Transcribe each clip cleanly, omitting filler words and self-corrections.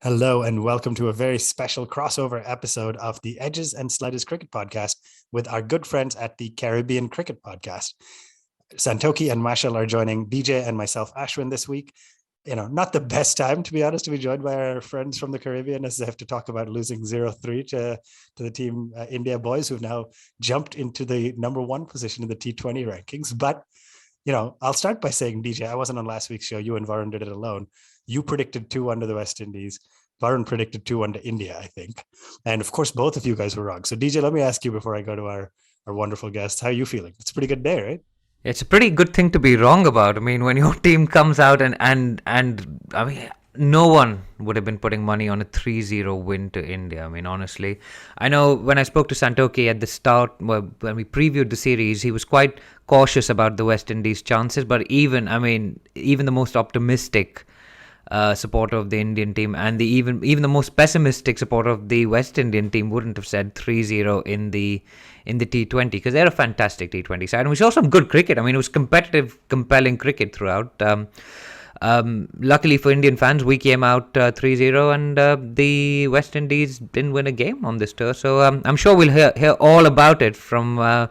Hello and welcome to a very special crossover episode of the Edges and Sliders Cricket Podcast with our good friends at the Caribbean Cricket Podcast. Santokie and Machel are joining DJ and myself, Ashwin, this week. Not the best time, to be honest, to be joined by our friends from the Caribbean as they have to talk about losing 0-3 to the team India boys, who've now jumped into the number one position in the T20 rankings. But I'll start by saying, DJ, I wasn't on last week's show. You and Varun did it alone. You predicted 2-1 to the West Indies. Varun predicted 2-1 to India, I think. And of course, both of you guys were wrong. So, DJ, let me ask you before I go to our wonderful guests, how are you feeling? It's a pretty good day, right? It's a pretty good thing to be wrong about. I mean, when your team comes out and I mean, no one would have been putting money on a 3-0 win to India. I mean, honestly, I know when I spoke to Santokie at the start, when we previewed the series, he was quite cautious about the West Indies' chances. But even the most optimistic supporter of the Indian team and even the most pessimistic supporter of the West Indian team wouldn't have said 3-0 in the T20, because they're a fantastic T20 side and we saw some good cricket. I mean, it was competitive, compelling cricket throughout. Luckily for Indian fans, we came out 3-0 and the West Indies didn't win a game on this tour, so I'm sure we'll hear all about it from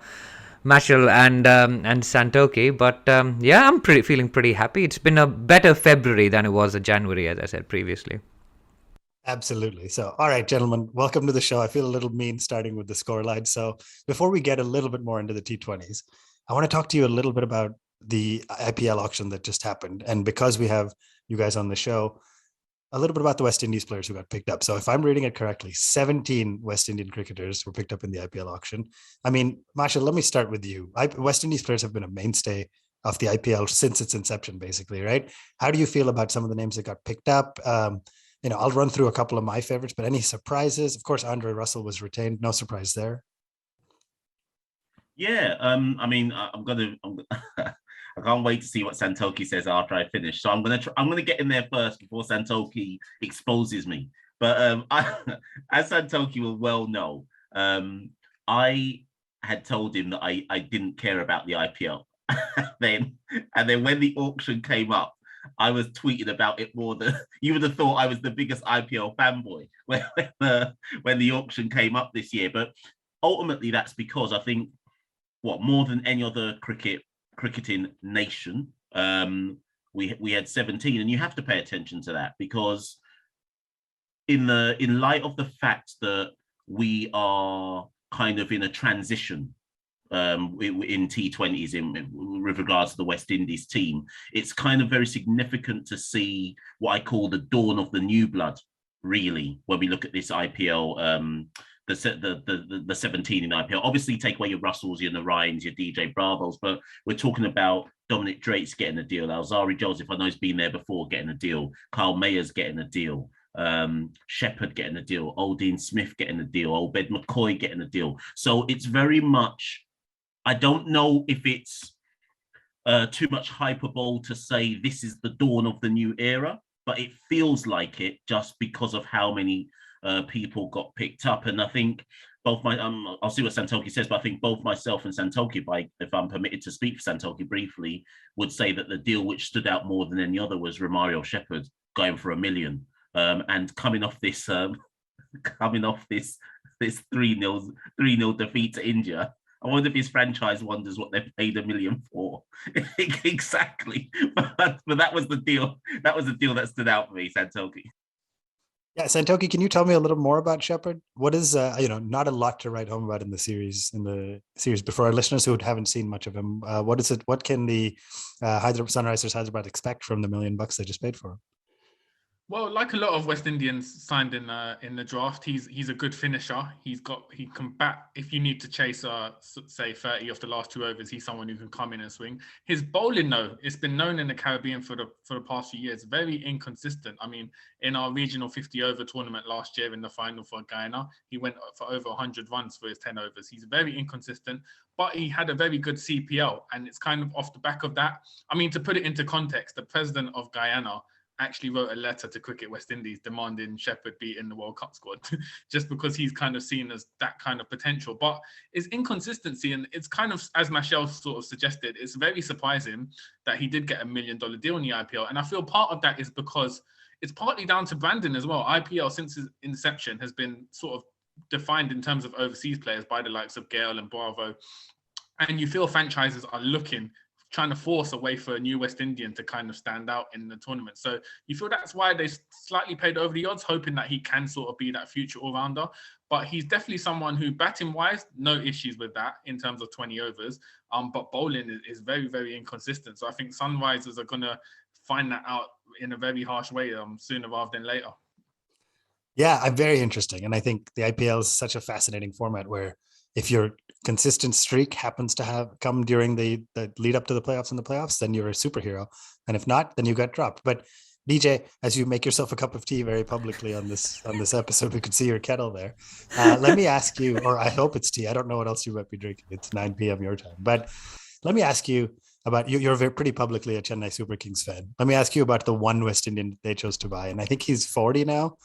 Machel and Santokie, but yeah, I'm feeling pretty happy. It's been a better February than it was a January, as I said previously. Absolutely. So, all right, gentlemen, welcome to the show. I feel a little mean starting with the scoreline. So, before we get a little bit more into the T20s, I want to talk to you a little bit about the IPL auction that just happened. And because we have you guys on the show, a little bit about the West Indies players who got picked up. So if I'm reading it correctly, 17 West Indian cricketers were picked up in the IPL auction. I mean, Masha, let me start with you. West Indies players have been a mainstay of the IPL since its inception, basically, right? How do you feel about some of the names that got picked up? I'll run through a couple of my favorites, but any surprises? Of course, Andre Russell was retained. No surprise there. Yeah, I mean, I can't wait to see what Santokie says after I finish. So I'm gonna get in there first before Santokie exposes me. But as Santokie will well know, I had told him that I didn't care about the IPL. then when the auction came up, I was tweeting about it more than you would have thought I was the biggest IPL fanboy when the auction came up this year. But ultimately, that's because I think more than any other cricketing nation, we had 17, and you have to pay attention to that because in light of the fact that we are kind of in a transition in T20s with regards to the West Indies team, it's kind of very significant to see what I call the dawn of the new blood, really, when we look at this IPL. The 17 in IPL. Obviously, take away your Russells, your Narines, your DJ Bravos, but we're talking about Dominic Drake's getting a deal. Alzari Joseph, I know he's been there before, getting a deal. Kyle Mayer's getting a deal. Shepherd getting a deal. Dean Smith getting a deal. Obed McCoy getting a deal. So it's very much, I don't know if it's too much hyperbole to say this is the dawn of the new era, but it feels like it just because of how many people got picked up. And I think both I'll see what Santokie says, but I think both myself and Santokie, if I'm permitted to speak for Santokie briefly, would say that the deal which stood out more than any other was Romario Shepherd going for $1 million. And coming off this 3-0 defeat to India, I wonder if his franchise wonders what they paid $1 million for. Exactly. But that was the deal. That was the deal that stood out for me, Santokie. Yeah, Santokie, can you tell me a little more about Shepherd? What is, not a lot to write home about in the series. But for our listeners who haven't seen much of him, what is it? What can the Sunrisers Hyderabad expect from the $1 million they just paid for him? Well, like a lot of West Indians signed in the draft, he's a good finisher. He can bat if you need to chase say 30 off the last 2 overs. He's someone who can come in and swing. His bowling, though, it's been known in the Caribbean for the past few years, very inconsistent. I mean, in our regional 50-over tournament last year in the final for Guyana, he went for over 100 runs for his 10 overs. He's very inconsistent, but he had a very good CPL, and it's kind of off the back of that. I mean, to put it into context, the president of Guyana actually wrote a letter to Cricket West Indies demanding Shepherd be in the World Cup squad, just because he's kind of seen as that kind of potential. But it's inconsistency, and it's kind of, as Machel sort of suggested, it's very surprising that he did get $1 million deal in the IPL. And I feel part of that is because it's partly down to branding as well. IPL, since its inception, has been sort of defined in terms of overseas players by the likes of Gale and Bravo. And you feel franchises are trying to force a way for a new West Indian to kind of stand out in the tournament. So you feel that's why they slightly paid over the odds, hoping that he can sort of be that future all-rounder. But he's definitely someone who, batting-wise, no issues with that in terms of 20 overs. But bowling is very, very inconsistent. So I think Sunrisers are going to find that out in a very harsh way sooner rather than later. Yeah, I'm very interesting. And I think the IPL is such a fascinating format where if your consistent streak happens to come during the lead up to the playoffs and the playoffs, then you're a superhero. And if not, then you got dropped. But BJ, as you make yourself a cup of tea very publicly on this episode, we could see your kettle there. Let me ask you, or I hope it's tea. I don't know what else you might be drinking. It's 9 p.m. your time. But let me ask you about you're very pretty publicly a Chennai Super Kings fan. Let me ask you about the one West Indian they chose to buy. And I think he's 40 now.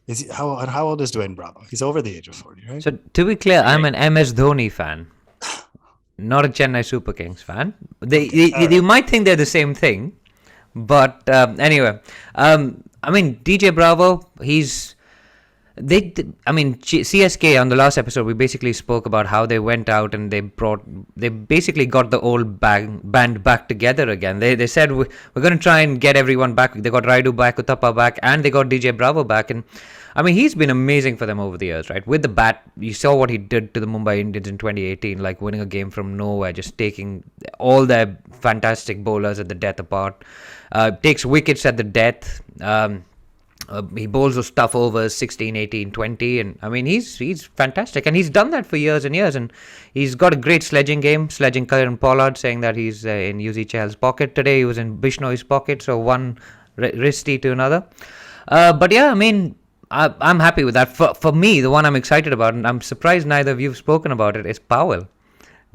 Is he, how old is Dwayne Bravo? He's over the age of 40, right? So to be clear, I'm an MS Dhoni fan, not a Chennai Super Kings fan. You might think they're the same thing, but anyway, I mean DJ Bravo, CSK on the last episode, we basically spoke about how they went out and they basically got the old band back together again. They said we're going to try and get everyone back. They got Raidu back, Uthappa back, and they got DJ Bravo back. And I mean, he's been amazing for them over the years, right? With the bat, you saw what he did to the Mumbai Indians in 2018, like winning a game from nowhere, just taking all their fantastic bowlers at the death apart. Takes wickets at the death. He bowls those tough overs, 16, 18, 20. And I mean, he's fantastic. And he's done that for years and years. And he's got a great sledging game, sledging Karan Pollard, saying that he's in Yuzi Chahal's pocket today. He was in Bishnoi's pocket, so one wristy to another. But yeah, I mean, I'm happy with that. For me, the one I'm excited about, and I'm surprised neither of you have spoken about it, is Powell.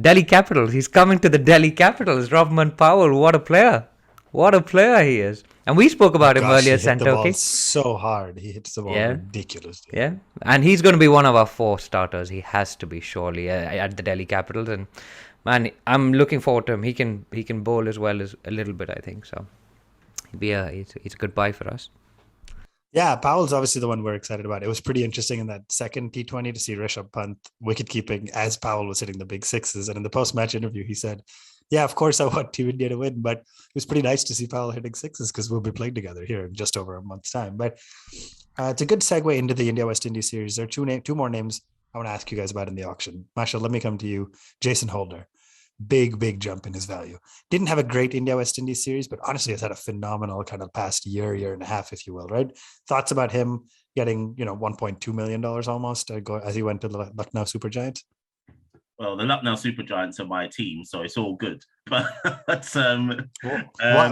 Delhi Capitals. He's coming to the Delhi Capitals. Rovman Powell, what a player. What a player he is. And we spoke about him earlier, Santokie. The ball so hard. He hits the ball ridiculously. Yeah. And he's going to be one of our 4 starters. He has to be, surely, at the Delhi Capitals. And man, I'm looking forward to him. He can bowl as well as a little bit, I think. So he's a good buy for us. Yeah, Powell's obviously the one we're excited about. It was pretty interesting in that second T20 to see Rishabh Pant wicket keeping as Powell was hitting the big sixes. And in the post-match interview, he said, yeah, of course I want Team India to win, but it was pretty nice to see Powell hitting sixes because we'll be playing together here in just over a month's time. But it's a good segue into the India-West Indies series. There are two more names I want to ask you guys about in the auction. Machel, let me come to you. Jason Holder. Big jump in his value. Didn't have a great India-West Indies series, but honestly has had a phenomenal kind of past year and a half, if you will, right? Thoughts about him getting, $1.2 million almost as he went to the Lucknow Super Giants? Well, the Lucknow Super Giants are my team, so it's all good. But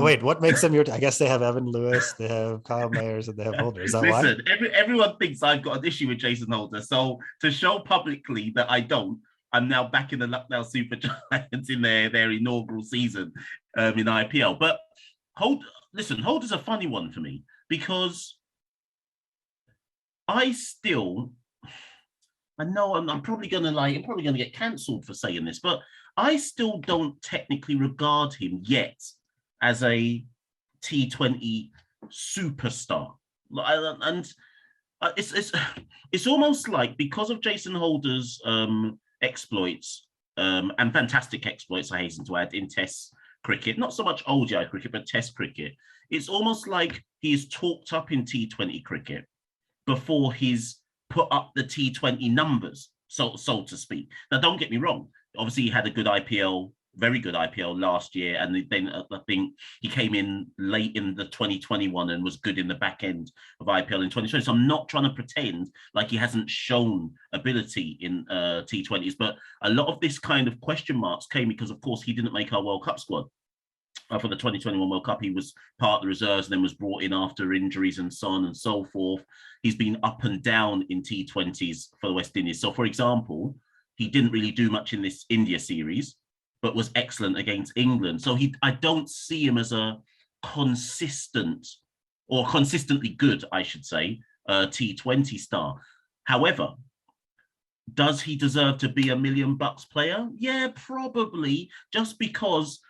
wait, what makes them your I guess they have Evan Lewis, they have Kyle Mayers, and they have Holder. Is that why? Everyone thinks I've got an issue with Jason Holder. So to show publicly that I don't, I'm now back in the Lucknow Super Giants in their inaugural season in IPL. But Holder's a funny one for me because I know I'm probably gonna get cancelled for saying this, but I still don't technically regard him yet as a T20 superstar. And it's almost like because of Jason Holder's exploits and fantastic exploits, I hasten to add, in Test cricket, not so much ODI cricket, but Test cricket. It's almost like he is talked up in T20 cricket before he's put up the T20 numbers, so to speak. Now, don't get me wrong. Obviously, he had a good IPL, very good IPL last year, and then I think he came in late in the 2021 and was good in the back end of IPL in 2020. So I'm not trying to pretend like he hasn't shown ability in T20s, but a lot of this kind of question marks came because, of course, he didn't make our World Cup squad. For the 2021 World Cup, he was part of the reserves and then was brought in after injuries and so on and so forth. He's been up and down in T20s for the West Indies. So, for example, he didn't really do much in this India series, but was excellent against England. So I don't see him as a consistent or consistently good, I should say, T20 star. However, does he deserve to be $1 million player? Yeah, probably, just because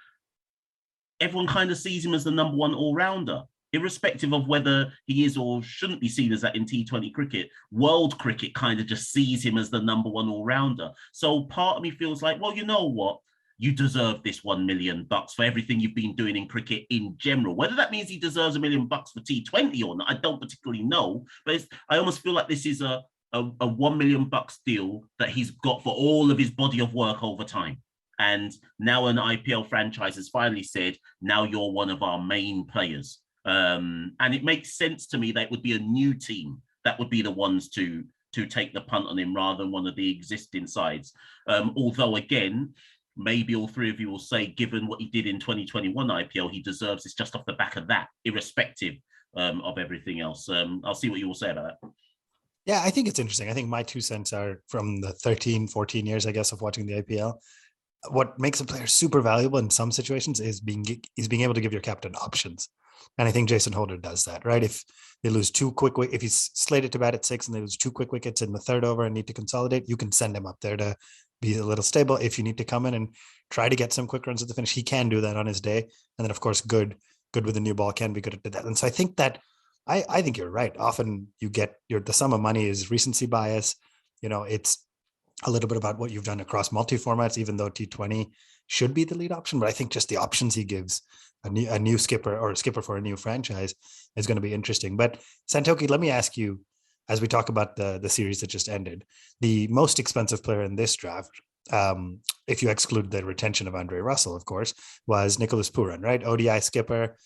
everyone kind of sees him as the number one all-rounder, irrespective of whether he is or shouldn't be seen as that in T20 cricket. World cricket kind of just sees him as the number one all-rounder. So part of me feels like, well, you know what? You deserve this $1 million for everything you've been doing in cricket in general. Whether that means he deserves $1 million for T20 or not, I don't particularly know. But I almost feel like this is a $1 million deal that he's got for all of his body of work over time. And now an IPL franchise has finally said, now you're one of our main players. And it makes sense to me that it would be a new team that would be the ones to take the punt on him rather than one of the existing sides. Although, again, maybe all three of you will say, given what he did in 2021 IPL, he deserves this just off the back of that, irrespective of everything else. I'll see what you will say about that. Yeah, I think it's interesting. I think my 2 cents are from the 13, 14 years, I guess, of watching the IPL. What makes a player super valuable in some situations is being able to give your captain options. And I think Jason Holder does that, right? If they lose if he's slated to bat at 6 and they lose 2 quick wickets in the third over and need to consolidate, you can send him up there to be a little stable. If you need to come in and try to get some quick runs at the finish, he can do that on his day. And then, of course, good with a new ball can be good at that. And so I think that I think you're right. Often you get the sum of money is recency bias. It's a little bit about what you've done across multi-formats, even though T20 should be the lead option. But I think just the options he gives a new skipper or a skipper for a new franchise is going to be interesting. But Santokie, let me ask you, as we talk about the series that just ended, the most expensive player in this draft, if you exclude the retention of Andre Russell, of course, was Nicholas Pooran, right? ODI skipper,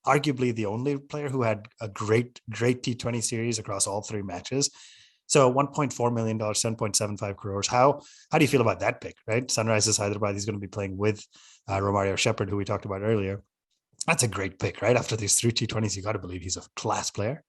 arguably the only player who had a great T20 series across all 3 matches. So $1.4 million, 7.75 crores. How do you feel about that pick, right? Sunrisers Hyderabad, he's going to be playing with Romario Shepherd, who we talked about earlier. That's a great pick, right? After these 3 T20s, you got to believe he's a class player.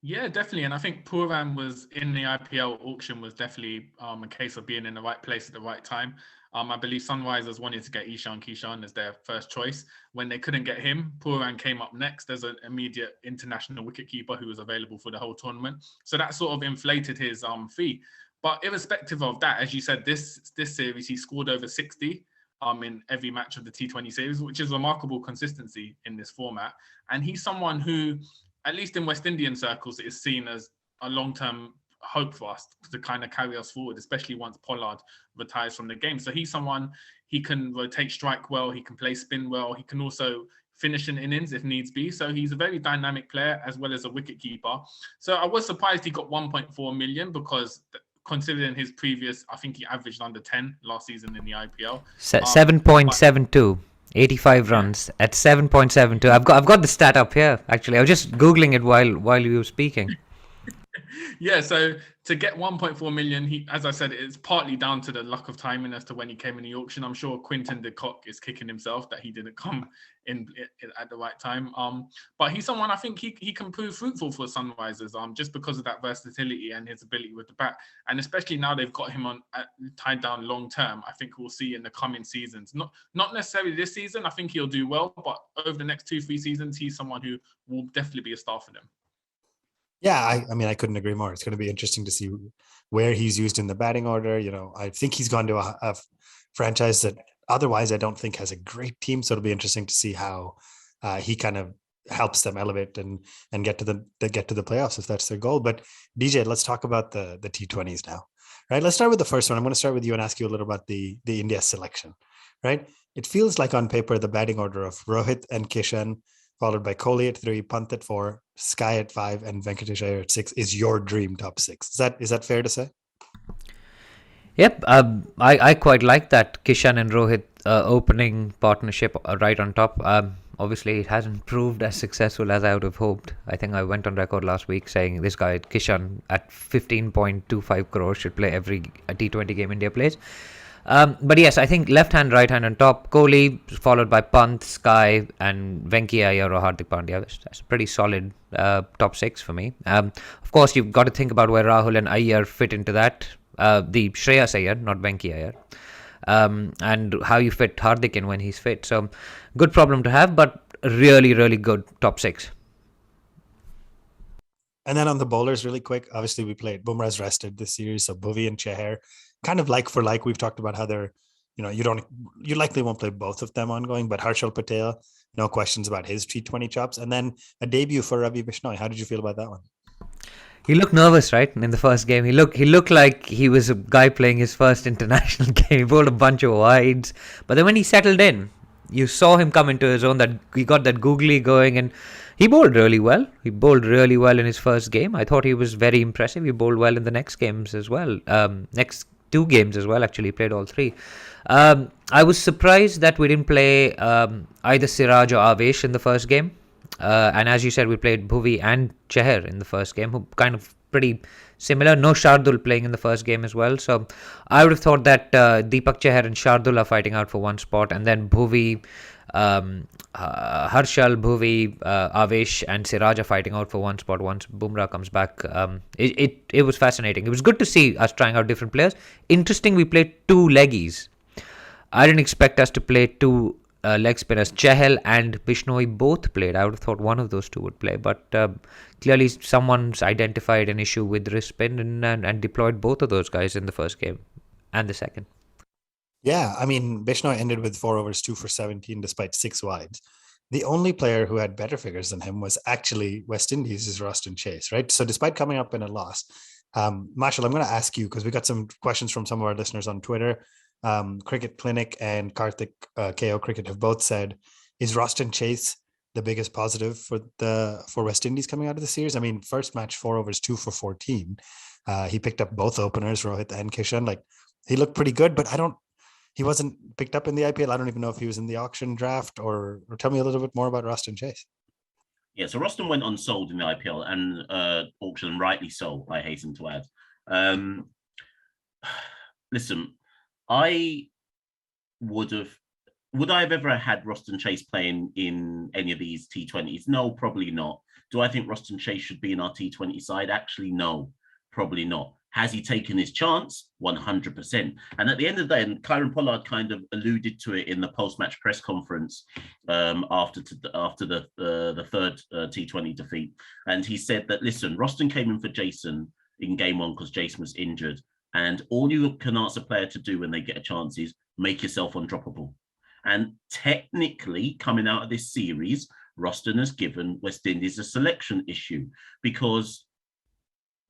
Yeah, definitely. And I think Pooran was in the IPL auction was definitely a case of being in the right place at the right time. I believe Sunrisers wanted to get Ishan Kishan as their first choice. When they couldn't get him, Pooran came up next as an immediate international wicketkeeper who was available for the whole tournament. So that sort of inflated his fee. But irrespective of that, as you said, this series, he scored over 60 in every match of the T20 series, which is remarkable consistency in this format. And he's someone who, at least in West Indian circles, is seen as a long-term hope for us to kind of carry us forward, especially once Pollard retires from the game. So he's someone, he can rotate strike well, he can play spin well, he can also finish an innings if needs be. So he's a very dynamic player as well as a wicketkeeper. So I was surprised he got 1.4 million because considering his previous, I think he averaged under 10 last season in the IPL. 7.72. 85 runs at 7.72. I've got the stat up here. Actually, I was just googling it while you were speaking. Yeah, so to get 1.4 million, as I said, it's partly down to the luck of timing as to when he came in the auction. I'm sure Quinton de Kock is kicking himself that he didn't come in at the right time. But he's someone I think he can prove fruitful for Sunrisers, just because of that versatility and his ability with the bat. And especially now they've got him tied down long term, I think we'll see in the coming seasons. Not necessarily this season, I think he'll do well, but over the next 2-3 seasons, he's someone who will definitely be a star for them. Yeah, I mean, I couldn't agree more. It's going to be interesting to see where he's used in the batting order. I think he's gone to a franchise that otherwise I don't think has a great team. So it'll be interesting to see how he kind of helps them elevate and get to the playoffs if that's their goal. But DJ, let's talk about the T20s now, right? Let's start with the first one. I'm going to start with you and ask you a little about the India selection, right? It feels like on paper the batting order of Rohit and Kishan, followed by Kohli at 3, Pant at 4, Sky at 5, and Venkatesh Iyer at 6 is your dream top 6. Is that fair to say? Yep, I quite like that Kishan and Rohit opening partnership right on top. Obviously, it hasn't proved as successful as I would have hoped. I think I went on record last week saying this guy Kishan at 15.25 crores should play every T20 game India plays. But yes, I think left hand, right hand on top. Kohli followed by Pant, Sky, and Venki Iyer or Hardik Pandya. That's a pretty solid top 6 for me. Of course, you've got to think about where Rahul and Iyer fit into that. The Shreyas Iyer, not Venki Iyer. And how you fit Hardik in when he's fit. So good problem to have, but really, really good top 6. And then on the bowlers, really quick, obviously we played Bumrah's rested this series, so Bhuvi and Chahar, kind of like for like. We've talked about how they're, you likely won't play both of them ongoing, but Harshal Patel, no questions about his T20 chops. And then a debut for Ravi Bishnoi. How did you feel about that one? He looked nervous, right? In the first game, he looked like he was a guy playing his first international game. He bowled a bunch of wides, but then when he settled in, you saw him come into his own. That he got that googly going, and he bowled really well. He bowled really well in his first game. I thought he was very impressive. He bowled well in the next games as well. Next 2 games as well. Actually, he played all 3. I was surprised that we didn't play either Siraj or Avesh in the first game. And as you said, we played Bhuvi and Chahar in the first game, who kind of pretty similar. No Shardul playing in the first game as well. So I would have thought that Deepak Chahar and Shardul are fighting out for one spot. And then Bhuvi, Harshal, Bhuvi, Avesh and Siraj are fighting out for one spot once Bumrah comes back. It was fascinating. It was good to see us trying out different players. Interesting, we played 2 leggies. I didn't expect us to play 2 leg spinners. Chahal and Bishnoi both played. I would have thought one of those 2 would play, but clearly someone's identified an issue with wrist spin and deployed both of those guys in the first game and the second. Yeah, I mean, Bishnoi ended with 4 overs, 2 for 17, despite 6 wides. The only player who had better figures than him was actually West Indies' Roston Chase, right? So despite coming up in a loss, Machel, I'm going to ask you, because we got some questions from some of our listeners on Twitter. Cricket Clinic and Karthik KO Cricket have both said, is Roston Chase the biggest positive for West Indies coming out of the series? I mean, first match, 4 overs, 2 for 14. He picked up both openers, Rohit and Kishan. Like, he looked pretty good, but he wasn't picked up in the IPL. I don't even know if he was in the auction draft, or tell me a little bit more about Roston Chase. Yeah, so Roston went unsold in the IPL and auction, rightly so, I hasten to add. Listen, would I have ever had Roston Chase playing in any of these T20s? No, probably not. Do I think Roston Chase should be in our T20 side? Actually, no, probably not. Has he taken his chance? 100%. And at the end of the day, and Kieran Pollard kind of alluded to it in the post-match press conference after the third T20 defeat. And he said that, listen, Roston came in for Jason in game 1 because Jason was injured. And all you can ask a player to do when they get a chance is make yourself undroppable. And technically, coming out of this series, Roston has given West Indies a selection issue, because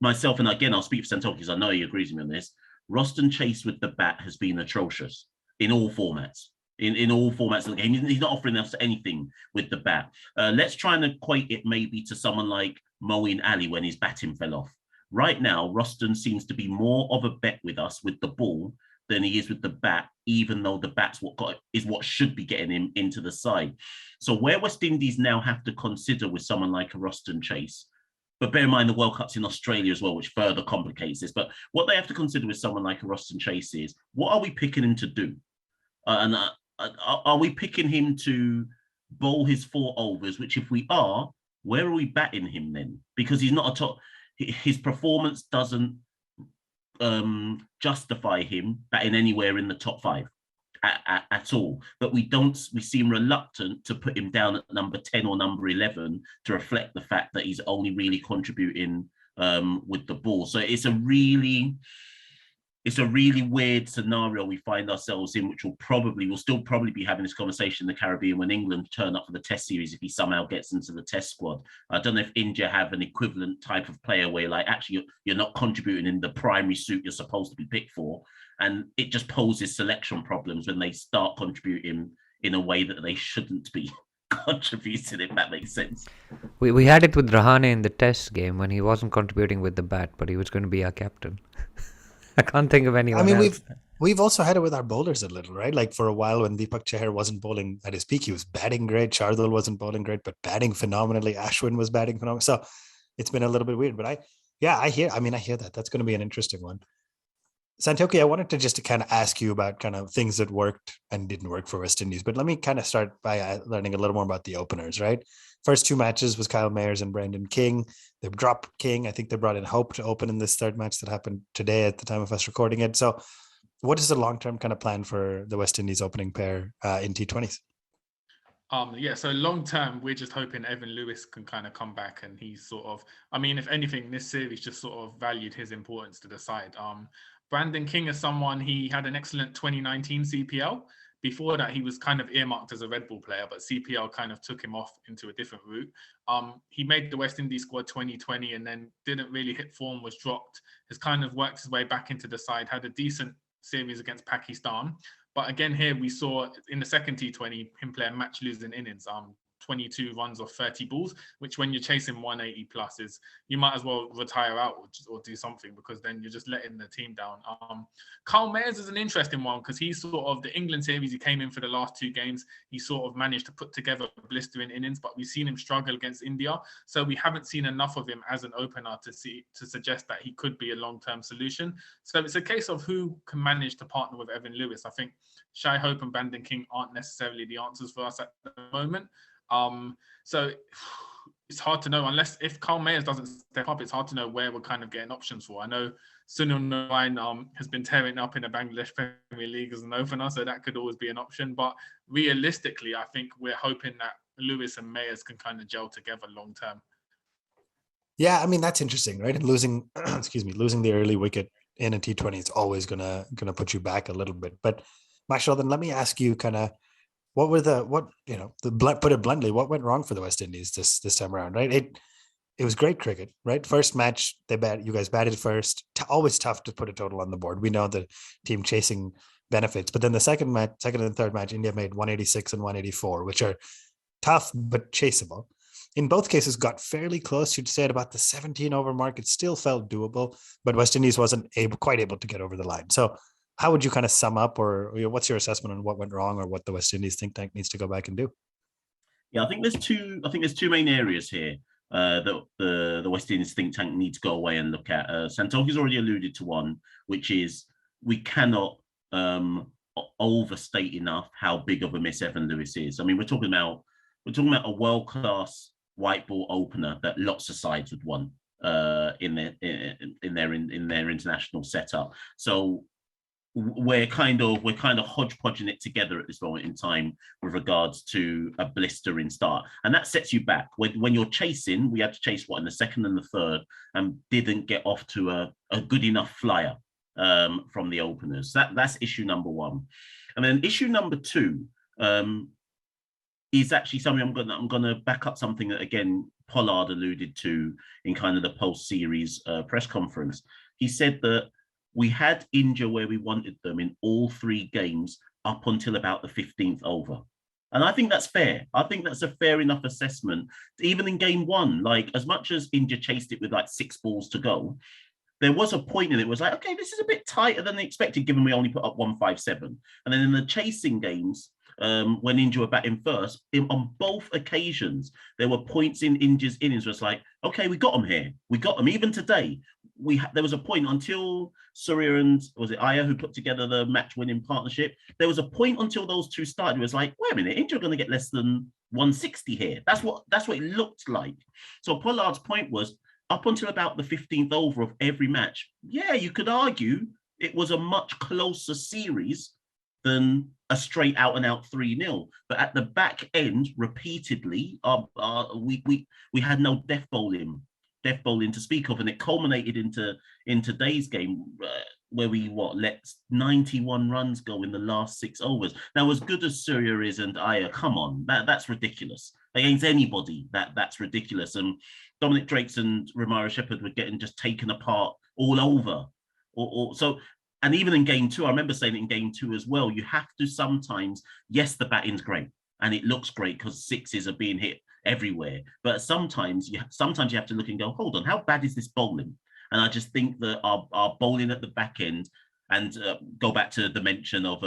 myself, and again, I'll speak for Santokie because I know he agrees with me on this, Roston Chase with the bat has been atrocious in all formats. In all formats of the game. He's not offering us anything with the bat. Let's try and equate it maybe to someone like Moeen Ali when his batting fell off. Right now, Roston seems to be more of a bet with us with the ball than he is with the bat, even though the bat's what should be getting him into the side. So where West Indies now have to consider with someone like a Roston Chase, but bear in mind the World Cup's in Australia as well, which further complicates this. But what they have to consider with someone like a Roston Chase is, what are we picking him to do? Are we picking him to bowl his 4 overs, which if we are, where are we batting him then? Because he's not a top... His performance doesn't justify him batting anywhere in the top 5 at all. But we seem reluctant to put him down at number 10 or number 11 to reflect the fact that he's only really contributing with the ball. So it's a really weird scenario we find ourselves in, which we'll still probably be having this conversation in the Caribbean when England turn up for the test series if he somehow gets into the test squad. I don't know if India have an equivalent type of player where, like, actually you're not contributing in the primary suit you're supposed to be picked for, and it just poses selection problems when they start contributing in a way that they shouldn't be contributing, if that makes sense. We had it with Rahane in the test game when he wasn't contributing with the bat, but he was going to be our captain. I can't think of anyone else. We've also had it with our bowlers a little, right? Like, for a while when Deepak Chahar wasn't bowling at his peak, he was batting great. Shardul wasn't bowling great, but batting phenomenally. Ashwin was batting phenomenally. So it's been a little bit weird, but I hear that. That's going to be an interesting one. Santokie, I wanted to just kind of ask you about kind of things that worked and didn't work for West Indies, but let me kind of start by learning a little more about the openers, right? First 2 matches was Kyle Mayers and Brendan King. They dropped King. I think they brought in Hope to open in this third match that happened today at the time of us recording it. So what is the long-term kind of plan for the West Indies opening pair in T20s? Yeah, so long term, we're just hoping Evan Lewis can kind of come back, and he's sort of, I mean, if anything, this series just sort of valued his importance to the side. Brandon King is someone, he had an excellent 2019 CPL. Before that, he was kind of earmarked as a Red Bull player, but CPL kind of took him off into a different route. He made the West Indies squad 2020 and then didn't really hit form, was dropped, has kind of worked his way back into the side, had a decent series against Pakistan. But again, here we saw in the second T20 him play a match losing innings, 22 runs off 30 balls, which when you're chasing 180 plus is, you might as well retire out or do something, because then you're just letting the team down. Carl Mayers is an interesting one because he's sort of the England series. He came in for the last 2 games. He sort of managed to put together blistering innings, but we've seen him struggle against India. So we haven't seen enough of him as an opener to suggest that he could be a long-term solution. So it's a case of who can manage to partner with Evan Lewis. I think Shai Hope and Brandon King aren't necessarily the answers for us at the moment. So it's hard to know, unless if Carl Mayers doesn't step up, it's hard to know where we're kind of getting options for. I know Sunil Narine has been tearing up in the Bangladesh Premier League as an opener, so that could always be an option. But realistically, I think we're hoping that Lewis and Mayers can kind of gel together long term. Yeah, I mean, that's interesting, right? And losing, losing the early wicket in a T20 is always gonna put you back a little bit. But Machel, then let me ask you kind of, put it bluntly, what went wrong for the West Indies this time around, right? It was great cricket, right? First match, you guys batted first. Always tough to put a total on the board. We know the team chasing benefits, but then the second and third match, India made 186 and 184, which are tough but chaseable. In both cases, got fairly close. You'd say at about the 17 over mark. It still felt doable, but West Indies wasn't quite able to get over the line. So how would you kind of sum up, or what's your assessment on what went wrong, or what the West Indies think tank needs to go back and do? Yeah, I think there's two main areas here that the West Indies think tank need to go away and look at. Santokie's already alluded to one, which is we cannot overstate enough how big of a miss Evan Lewis is. I mean, we're talking about a world-class white ball opener that lots of sides would want in their international setup. So we're kind of hodgepodging it together at this moment in time with regards to a blistering start, and that sets you back. When you're chasing, we had to chase in the second and the third, and didn't get off to a good enough flyer from the openers. That's issue number one. And then issue number two is actually something I'm gonna back up something that, again, Pollard alluded to in kind of the post-series press conference. He said that we had India where we wanted them in all 3 games up until about the 15th over. And I think that's fair. I think that's a fair enough assessment. Even in game 1, like, as much as India chased it with like 6 balls to go, there was a point in it was like, okay, this is a bit tighter than expected, given we only put up 157. And then in the chasing games, when India were batting first, on both occasions, there were points in India's innings where it's like, okay, we got them here. We got them. Even today, there was a point until Surya and, was it Iyer who put together the match-winning partnership? There was a point until those two started. It was like, wait a minute, India are going to get less than 160 here. That's what it looked like. So Pollard's point was, up until about the 15th over of every match, yeah, you could argue it was a much closer series than a straight out and out 3-0. But at the back end, repeatedly, we had no death bowling to speak of, and it culminated in today's game where we let 91 runs go in the last 6 overs. Now, as good as Surya is and Iyer, come on, that's ridiculous against anybody. That's ridiculous. And Dominic Drakes and Romario Shepherd were getting just taken apart all over. So. And even in game 2, I remember saying it in game 2 as well, you have to sometimes, yes, the batting's great and it looks great because 6s are being hit everywhere. But sometimes you have to look and go, hold on, how bad is this bowling? And I just think that our bowling at the back end, and go back to the mention of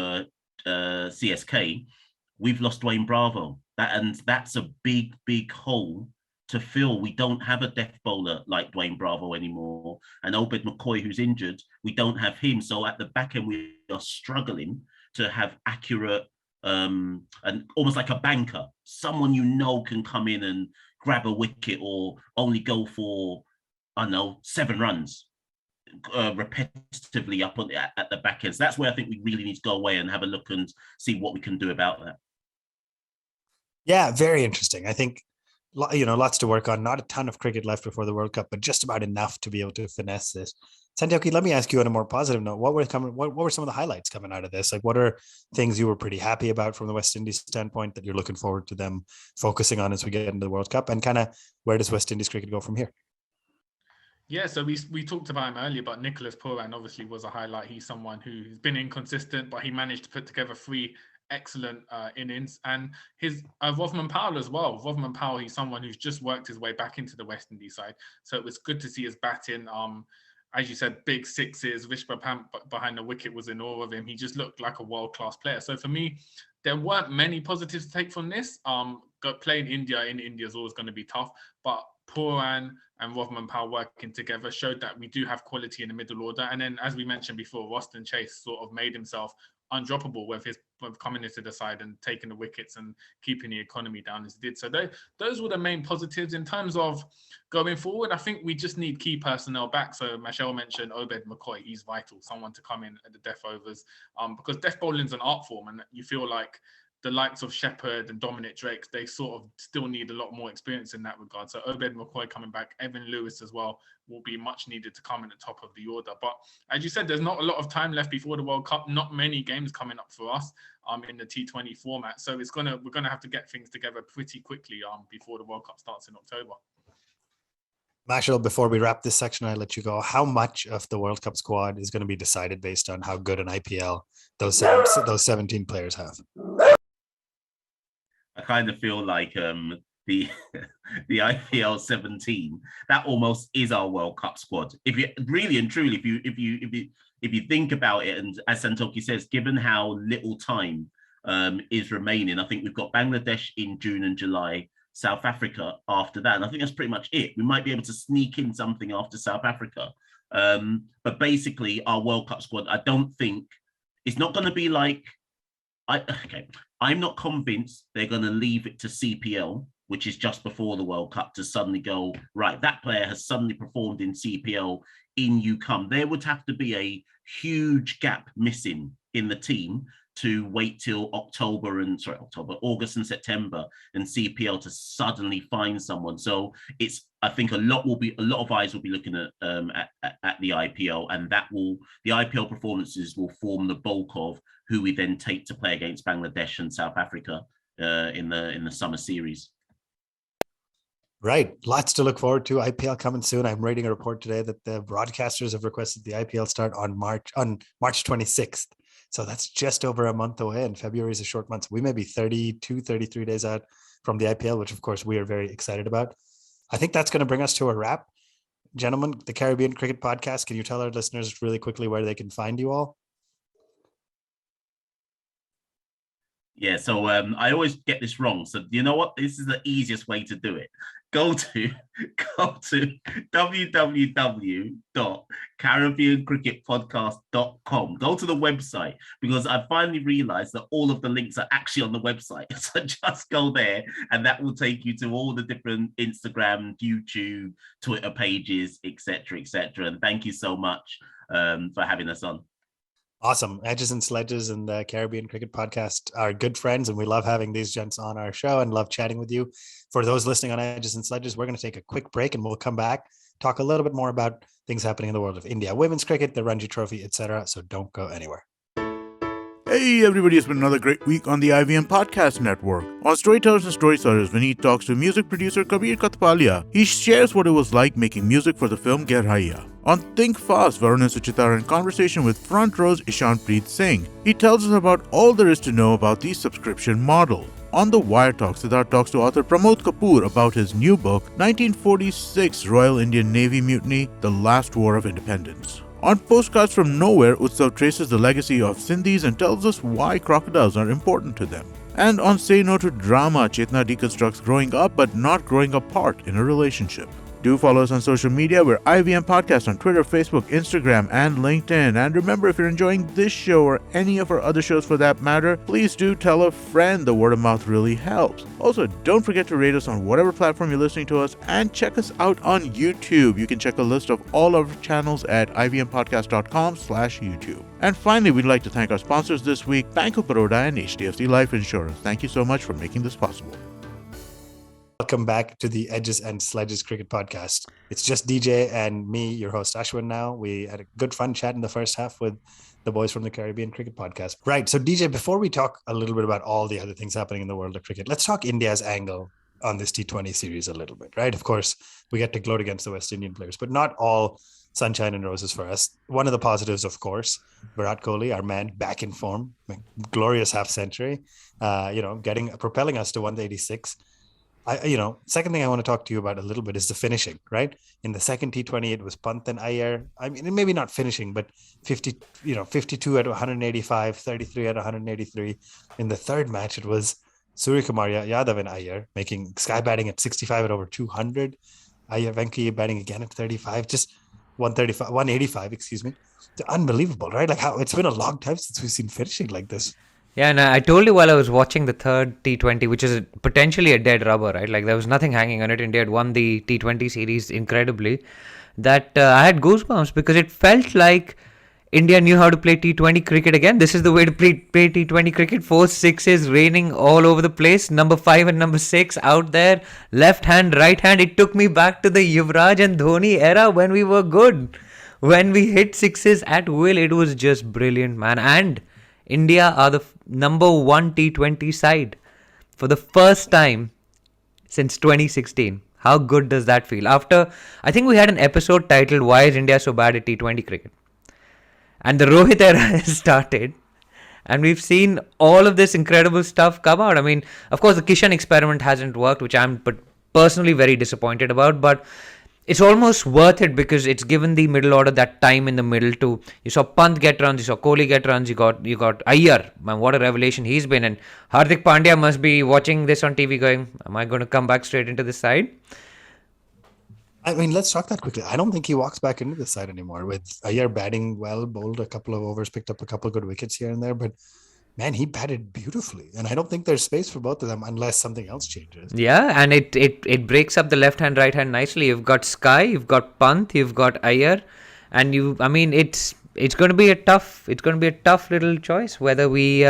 CSK, we've lost Dwayne Bravo. That's a big, big hole to fill. We don't have a death bowler like Dwayne Bravo anymore. And Obed McCoy, who's injured, we don't have him. So at the back end, we are struggling to have accurate and almost like a banker, someone can come in and grab a wicket or only go for, 7 runs repetitively up at the back end. So that's where I think we really need to go away and have a look and see what we can do about that. Yeah, very interesting. I think lots to work on. Not a ton of cricket left before the World Cup, but just about enough to be able to finesse this. Santokie, let me ask you on a more positive note. What were some of the highlights coming out of this? Like, what are things you were pretty happy about from the West Indies standpoint that you're looking forward to them focusing on as we get into the World Cup? And kind of where does West Indies cricket go from here? Yeah, so we talked about him earlier, but Nicholas Pooran obviously was a highlight. He's someone who's been inconsistent, but he managed to put together 3 excellent innings. And his Rovman Powell as well. Rovman Powell, he's someone who's just worked his way back into the West Indies side. So it was good to see his batting. As you said, big sixes. Vishpa Pant behind the wicket was in awe of him. He just looked like a world-class player. So for me, there weren't many positives to take from this. Playing India in India is always going to be tough, but Pooran and Rovman Powell working together showed that we do have quality in the middle order. And then, as we mentioned before, Roston Chase sort of made himself undroppable with coming into the side and taking the wickets and keeping the economy down as he did. So those were the main positives. In terms of going forward, I think we just need key personnel back. So Machel mentioned Obed McCoy. He's vital, someone to come in at the death overs, because death bowling is an art form, and you feel like the likes of Shepherd and Dominic Drake, they sort of still need a lot more experience in that regard. So Obed McCoy coming back, Evan Lewis as well, will be much needed to come in the top of the order. But as you said, there's not a lot of time left before the World Cup. Not many games coming up for us in the T20 format. So we're gonna have to get things together pretty quickly before the World Cup starts in October. Machel, before we wrap this section, I'll let you go. How much of the World Cup squad is going to be decided based on how good an IPL those 17 players have? I kind of feel like the IPL 17, that almost is our World Cup squad. If you really and truly, if you think about it, and as Santokie says, given how little time is remaining, I think we've got Bangladesh in June and July, South Africa after that, and I think that's pretty much it. We might be able to sneak in something after South Africa, but basically our World Cup squad, I don't think it's not going to be like. I'm not convinced they're going to leave it to CPL, which is just before the World Cup, to suddenly go, right, that player has suddenly performed in CPL, in you come. There would have to be a huge gap missing in the team to wait till August and September and CPL to suddenly find someone. So I think a lot of eyes will be looking at the IPL, and the IPL performances will form the bulk of who we then take to play against Bangladesh and South Africa in the summer series. Right. Lots to look forward to. IPL coming soon. I'm reading a report today that the broadcasters have requested the IPL start on March 26th. So that's just over a month away, and February is a short month. So we may be 32, 33 days out from the IPL, which of course we are very excited about. I think that's going to bring us to a wrap. Gentlemen, the Caribbean Cricket Podcast, can you tell our listeners really quickly where they can find you all? Yeah, so I always get this wrong. So you know what? This is the easiest way to do it. Go to www.caribbeancricketpodcast.com. Go to the website, because I finally realized that all of the links are actually on the website. So just go there, and that will take you to all the different Instagram, YouTube, Twitter pages, etc., etc. And thank you so much for having us on. Awesome. Edges and Sledges and the Caribbean Cricket Podcast are good friends, and we love having these gents on our show and love chatting with you. For those listening on Edges and Sledges, we're going to take a quick break and we'll come back, talk a little bit more about things happening in the world of India women's cricket, the Ranji Trophy, etc. So don't go anywhere. Hey everybody, it's been another great week on the IVM Podcast Network. On Storytellers and Storytellers, Vineet talks to music producer Kabir Katpalia. He shares what it was like making music for the film Gerhaiya. On Think Fast, Varun and Suchita are in conversation with Front Row's Ishanpreet Singh. He tells us about all there is to know about the subscription model. On The Wire Talk, Siddharth talks to author Pramod Kapoor about his new book, 1946 Royal Indian Navy Mutiny, The Last War of Independence. On Postcards from Nowhere, Utsav traces the legacy of Sindhis and tells us why crocodiles are important to them. And on Say No to Drama, Chetna deconstructs growing up but not growing apart in a relationship. Do follow us on social media. We're IVM Podcast on Twitter, Facebook, Instagram, and LinkedIn. And remember, if you're enjoying this show or any of our other shows for that matter, please do tell a friend. The word of mouth really helps. Also, don't forget to rate us on whatever platform you're listening to us, and check us out on YouTube. You can check a list of all of our channels at ivmpodcast.com/YouTube. And finally, we'd like to thank our sponsors this week, Bank of Baroda and HDFC Life Insurance. Thank you so much for making this possible. welcome back to the Edges and Sledges Cricket Podcast. It's just DJ and me, your host Ashwin now. We had a good fun chat in the first half with the boys from the Caribbean Cricket Podcast. Right, so DJ, before we talk a little bit about all the other things happening in the world of cricket, let's talk India's angle on this T20 series a little bit, right? Of course, we get to gloat against the West Indian players, but not all sunshine and roses for us. One of the positives, of course, Virat Kohli, our man, back in form, glorious half century, propelling us to 186. Second thing I want to talk to you about a little bit is the finishing, right? In the second T20, it was Pant and Iyer. I mean, maybe not finishing, but 52 at 185, 33 at 183. In the third match, it was Suryakumar Yadav and Iyer making Sky batting at 65 at over 200. Iyer Venki batting again at 35, just 185, excuse me. Unbelievable, right? Like how it's been a long time since we've seen finishing like this. Yeah, and I told you while I was watching the third T20, which is potentially a dead rubber, right? Like there was nothing hanging on it. India had won the T20 series incredibly. That I had goosebumps because it felt like India knew how to play T20 cricket again. This is the way to play T20 cricket. 4 6s raining all over the place. Number 5 and number 6 out there. Left hand, right hand. It took me back to the Yuvraj and Dhoni era when we were good. When we hit 6s at will, it was just brilliant, man. And India are the number 1 T20 side for the first time since 2016. How good does that feel? After, I think we had an episode titled, Why is India so bad at T20 cricket? And the Rohit era has started. And we've seen all of this incredible stuff come out. I mean, of course, the Kishan experiment hasn't worked, which I'm personally very disappointed about. But it's almost worth it because it's given the middle order that time in the middle to, you saw Pant get runs, you saw Kohli get runs, you got Iyer. Man, what a revelation he's been. And Hardik Pandya must be watching this on TV going, am I going to come back straight into this side? I mean, let's talk that quickly. I don't think he walks back into this side anymore. With Iyer batting well, bowled a couple of overs, picked up a couple of good wickets here and there. But man, he batted beautifully. And I don't think there's space for both of them unless something else changes. Yeah, and it breaks up the left hand, right hand nicely. You've got Sky, you've got Pant, you've got Iyer. And it's going to be a tough little choice whether we...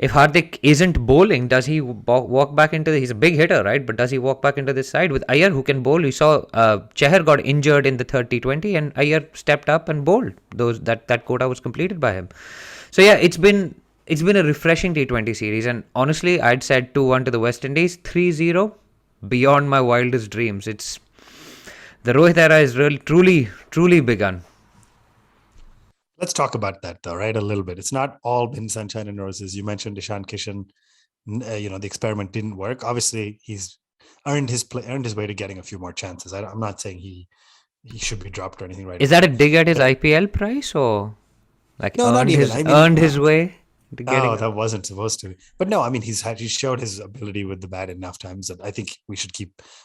If Hardik isn't bowling, does he walk back into he's a big hitter, right? But does he walk back into this side with Iyer who can bowl? We saw Chahar got injured in the third T20 and Iyer stepped up and bowled. That quota was completed by him. So yeah, it's been a refreshing T20 series. And honestly, I'd said 2-1 to the West Indies, 3-0, beyond my wildest dreams. The Rohit era is really, truly begun. Let's talk about that though, right? A little bit. It's not all been sunshine and roses. You mentioned Ishan Kishan. The experiment didn't work. Obviously, he's earned his way to getting a few more chances. I'm not saying he should be dropped or anything, right? Is that a dig at his IPL price or like no, earned his way? That wasn't supposed to. But no, I mean, he showed his ability with the bat enough times that I think we should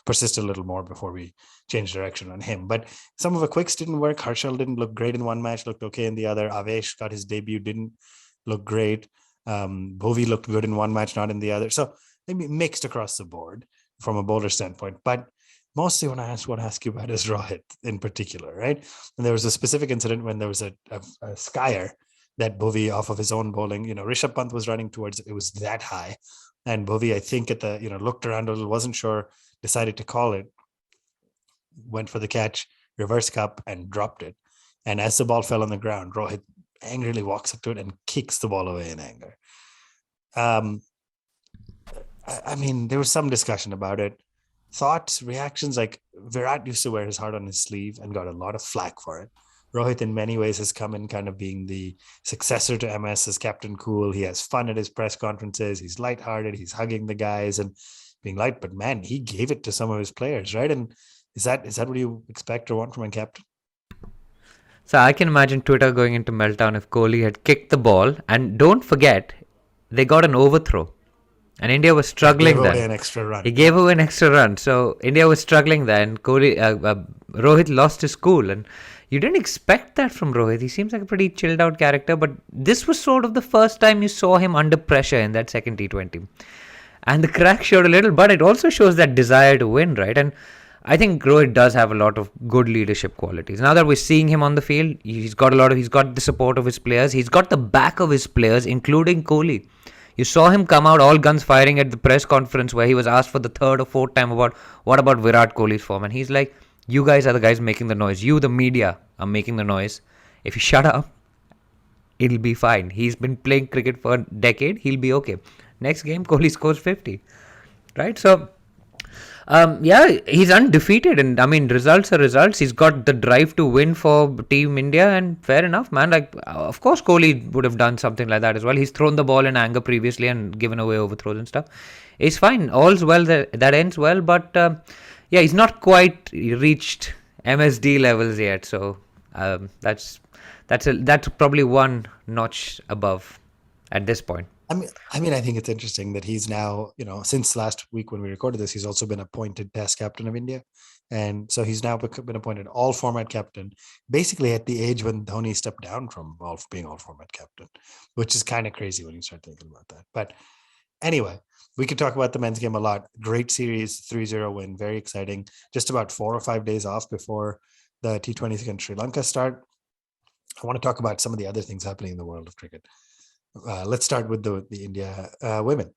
persist a little more before we change direction on him. But some of the quicks didn't work. Harshal didn't look great in one match, looked okay in the other. Avesh got his debut, didn't look great. Bhuvi looked good in one match, not in the other. So maybe mixed across the board from a bowler standpoint. But mostly what I want to ask you about is Rohit in particular, right? And there was a specific incident when there was a skyer that Bhuvi off of his own bowling, Rishabh Pant was running towards it. It was that high. And Bhuvi, I think looked around a little, wasn't sure, decided to call it, went for the catch, reverse cup and dropped it. And as the ball fell on the ground, Rohit angrily walks up to it and kicks the ball away in anger. I mean, there was some discussion about it. Thoughts, reactions, like Virat used to wear his heart on his sleeve and got a lot of flack for it. Rohit in many ways has come in kind of being the successor to MS as Captain Cool. He has fun at his press conferences. He's lighthearted. He's hugging the guys and being light. But man, he gave it to some of his players, right? And is that what you expect or want from a captain? So I can imagine Twitter going into meltdown if Kohli had kicked the ball. And don't forget, they got an overthrow. And India was struggling then. He gave away an extra run. So India was struggling then. Rohit lost his cool. And you didn't expect that from Rohit. He seems like a pretty chilled out character. But this was sort of the first time you saw him under pressure in that second T20. And the crack showed a little. But it also shows that desire to win, right? And I think Rohit does have a lot of good leadership qualities. Now that we're seeing him on the field, he's got the support of his players. He's got the back of his players, including Kohli. You saw him come out all guns firing at the press conference where he was asked for the third or fourth time about what about Virat Kohli's form, and he's like, "You guys are the guys making the noise. You, the media, are making the noise. If you shut up, it'll be fine. He's been playing cricket for a decade. He'll be okay. Next game, Kohli scores 50, right? So." Yeah, he's undefeated, and I mean, results are results. He's got the drive to win for Team India, and fair enough, man. Like, of course, Kohli would have done something like that as well. He's thrown the ball in anger previously and given away overthrows and stuff. It's fine. All's well that ends well, but yeah, he's not quite reached MSD levels yet. So that's probably one notch above at this point. I mean, I think it's interesting that he's now, since last week when we recorded this, he's also been appointed Test captain of India. And so he's now been appointed all format captain, basically at the age when Dhoni stepped down from being all format captain, which is kind of crazy when you start thinking about that. But anyway, we could talk about the men's game a lot. Great series, 3-0 win, very exciting. Just about 4 or 5 days off before the T20s against Sri Lanka start. I want to talk about some of the other things happening in the world of cricket. Let's start with the India women,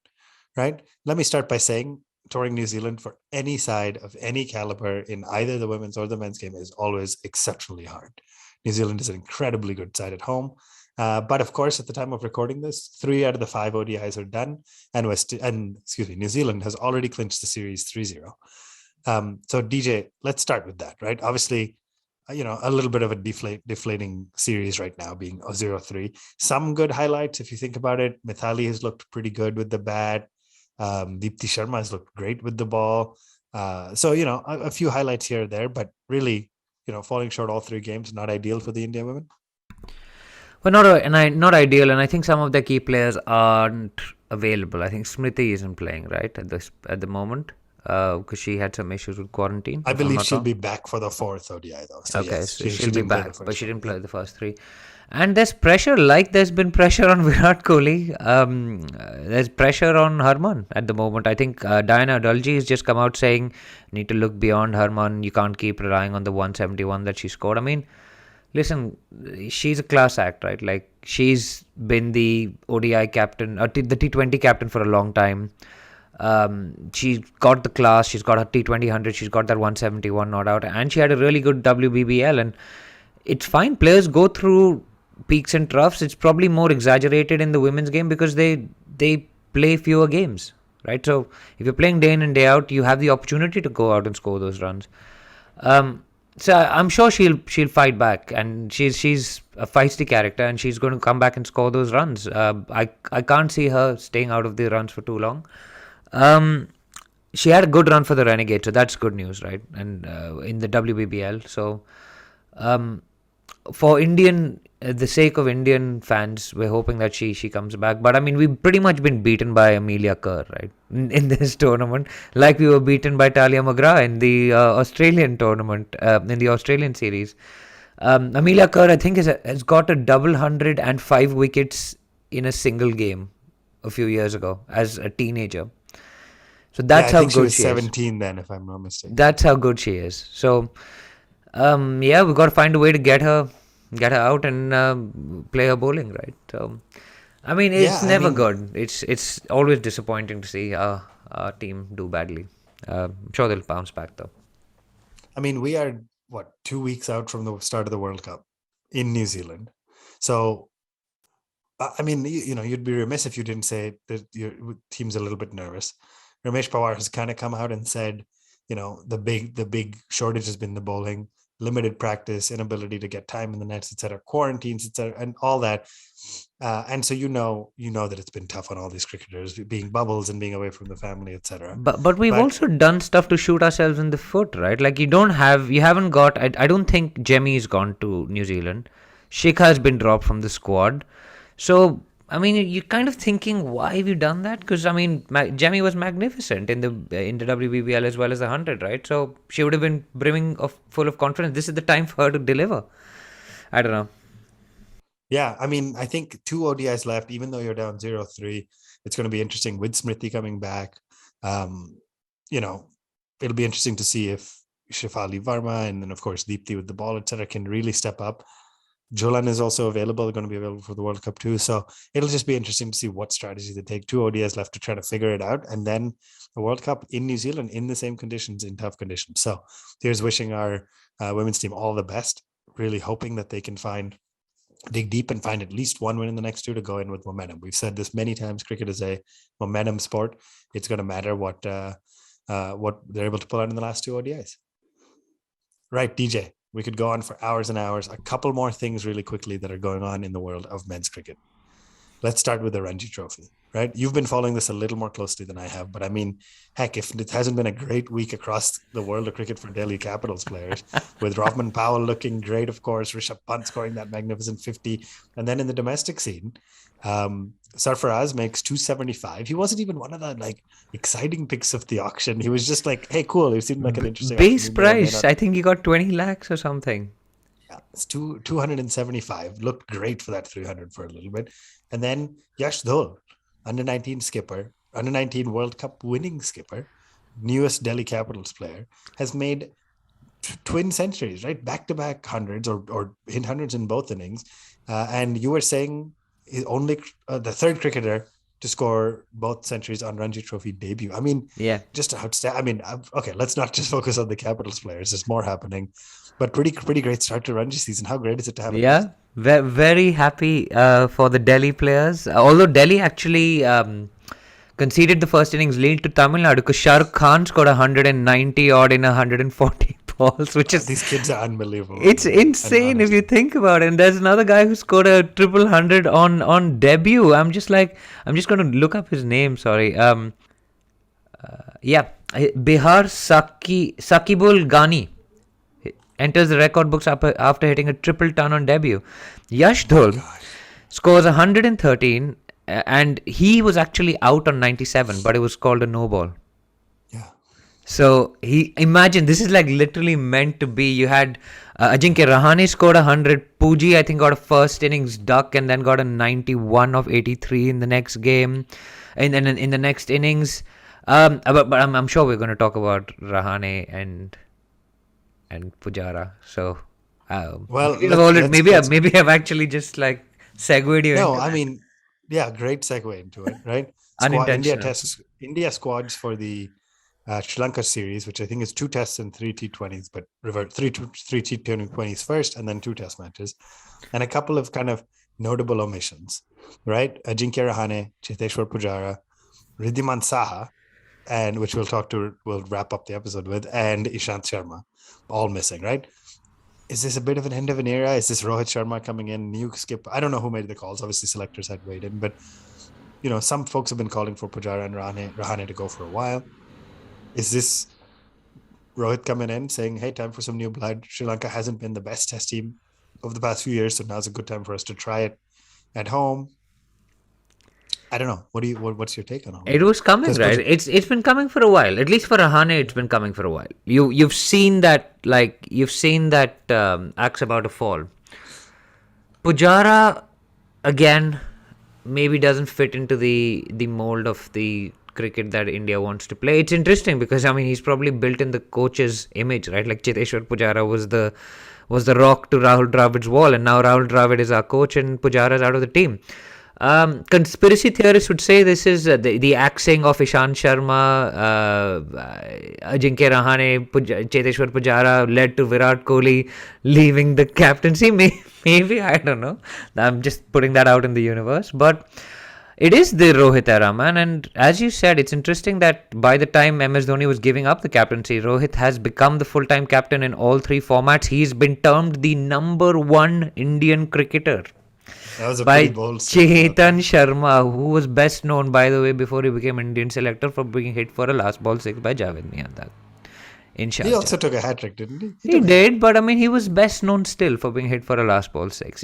right? Let me start by saying touring New Zealand for any side of any caliber in either the women's or the men's game is always exceptionally hard. New Zealand is an incredibly good side at home. But of course, at the time of recording this, 3 out of the 5 ODIs are done. And New Zealand has already clinched the series 3-0. So DJ, let's start with that, right? Obviously, a little bit of a deflating series right now being 0-3. Some good highlights if you think about it. Mithali has looked pretty good with the bat. Deepti Sharma has looked great with the ball. So, a few highlights here or there, but really, falling short all 3 games, not ideal for the India women. Well, not ideal, and I think some of the key players aren't available. I think Smriti isn't playing, right, at the moment. Because she had some issues with quarantine. I believe she'll be back for the 4th ODI though. So okay, yes, so she'll be back, but she didn't play yeah. the first 3. And there's pressure, like there's been pressure on Virat Kohli. There's pressure on Harman at the moment. I think Diana Adalji has just come out saying, need to look beyond Harman. You can't keep relying on the 171 that she scored. I mean, listen, she's a class act, right? Like, she's been the ODI captain, the T20 captain for a long time. She's got the class, she's got her T20 100, she's got that 171 not out, and she had a really good WBBL. And it's fine, players go through peaks and troughs. It's probably more exaggerated in the women's game because they play fewer games, right? So if you're playing day in and day out, you have the opportunity to go out and score those runs. So I'm sure she'll fight back, and she's a feisty character, and she's going to come back and score those runs. I can't see her staying out of the runs for too long. She had a good run for the Renegade, so that's good news, right? And in the WBBL. So for the sake of Indian fans, we're hoping that she comes back. But I mean, we've pretty much been beaten by Amelia Kerr, right, in this tournament, like we were beaten by Talia McGrath in the Australian tournament, in the Australian series. Amelia Kerr, I think, has got a double 100 and 5 wickets in a single game a few years ago as a teenager. So that's how good she is. She was 17 then, if I'm not mistaken. That's how good she is. So, we've got to find a way to get her out and play her bowling, right? So, I mean, it's never good. It's always disappointing to see our team do badly. I'm sure they'll bounce back, though. I mean, we are, 2 weeks out from the start of the World Cup in New Zealand. So, I mean, you'd be remiss if you didn't say that your team's a little bit nervous. Ramesh Pawar has kind of come out and said, the big shortage has been the bowling, limited practice, inability to get time in the nets, etc., quarantines, etc., and all that. And so you know that it's been tough on all these cricketers, being bubbles and being away from the family, etc. But we've also done stuff to shoot ourselves in the foot, right? Like you haven't got. I don't think Jemmy's gone to New Zealand. Shikha has been dropped from the squad. So, I mean, you're kind of thinking, why have you done that? Because, I mean, Jemmy was magnificent in the WBBL as well as the 100, right? So, she would have been full of confidence. This is the time for her to deliver. I don't know. Yeah, I mean, I think 2 ODIs left, even though you're down 0-3. It's going to be interesting with Smriti coming back. It'll be interesting to see if Shefali Verma and then, of course, Deepti with the ball, etc., can really step up. Jolan is also available, going to be available for the World Cup too. So it'll just be interesting to see what strategy they take. 2 ODIs left to try to figure it out. And then a World Cup in New Zealand in the same conditions, in tough conditions. So here's wishing our women's team all the best, really hoping that they can dig deep and find at least one win in the next 2 to go in with momentum. We've said this many times, cricket is a momentum sport. It's going to matter what they're able to pull out in the last 2 ODIs. Right, DJ, we could go on for hours and hours. A couple more things really quickly that are going on in the world of men's cricket. Let's start with the Ranji Trophy, right? You've been following this a little more closely than I have, but I mean, heck, if it hasn't been a great week across the world of cricket for Delhi Capitals players, with Rovman Powell looking great, of course, Rishabh Pant scoring that magnificent 50, and then in the domestic scene, Sarfaraz makes 275. He wasn't even one of the exciting picks of the auction. He was just like, hey, cool. It seemed like an interesting base price. I think he got 20 lakhs or something. Yeah, it's 275. Looked great for that 300 for a little bit. And then Yash Dhol, under 19 skipper, under 19 World Cup winning skipper, newest Delhi Capitals player, has made twin centuries, right? Back-to-back hundreds or in hundreds in both innings. And you were saying he's only the third cricketer to score both centuries on Ranji Trophy debut. I mean, yeah, just outstanding. I mean, okay, let's not just focus on the Capitals players. There's more happening, but pretty great start to Ranji season. How great is it to have? Yeah, very happy for the Delhi players. Although Delhi actually conceded the first innings lead to Tamil Nadu because Shah Rukh Khan scored 190 odd in 140 balls, which is these kids are unbelievable. It's insane if you think about it. And there's another guy who scored a 100 on debut. I'm just going to look up his name. Sorry. Bihar Sakibul Ghani enters the record books after hitting a triple ton on debut. Yash Dhol scores 113, and he was actually out on 97, but it was called a no ball. Yeah. So imagine this is literally meant to be. You had Ajinkya Rahane scored 100. Puji I think got a first innings duck and then got a 91 of 83 in the next game, and then in the next innings. But I'm sure we're going to talk about Rahane and Pujara. So maybe I've actually just segued you. No, I mean, yeah, great segue into it, right? India squads for the Sri Lanka series, which I think is 2 tests and 3 T20s, but revert 3 T20s first and then 2 test matches, and a couple of kind of notable omissions, right? Ajinkya Rahane, Cheteshwar Pujara, Wriddhiman Saha, and which we'll wrap up the episode with, and Ishant Sharma, all missing, right? Is this a bit of an end of an era? Is this Rohit Sharma coming in, new skip? I don't know who made the calls. Obviously, selectors had weighed in, but some folks have been calling for Pujara and Rahane to go for a while. Is this Rohit coming in saying, hey, time for some new blood? Sri Lanka hasn't been the best test team over the past few years, so now's a good time for us to try it at home. I don't know. What's your take on all it? Was coming, right? It's been coming for a while. At least for Rahane, it's been coming for a while. You've seen that axe about to fall. Pujara again maybe doesn't fit into the mold of the cricket that India wants to play. It's interesting because he's probably built in the coach's image, right? Like Cheteshwar Pujara was the rock to Rahul Dravid's wall, and now Rahul Dravid is our coach and Pujara is out of the team. Conspiracy theorists would say this is the axing of Ishant Sharma, Ajinkya Rahane, Cheteshwar Pujara led to Virat Kohli leaving the captaincy. Maybe, I don't know. I'm just putting that out in the universe. But it is the Rohit era, man. And as you said, it's interesting that by the time MS Dhoni was giving up the captaincy, Rohit has become the full-time captain in all 3 formats. He's been termed the number 1 Indian cricketer. That was a by pretty bold Chetan Sharma, who was best known, by the way, before he became Indian selector, for being hit for a last ball 6 by Javed Miandad in Sharjah. He also took a hat-trick, didn't he? He did, but he was best known still for being hit for a last ball 6.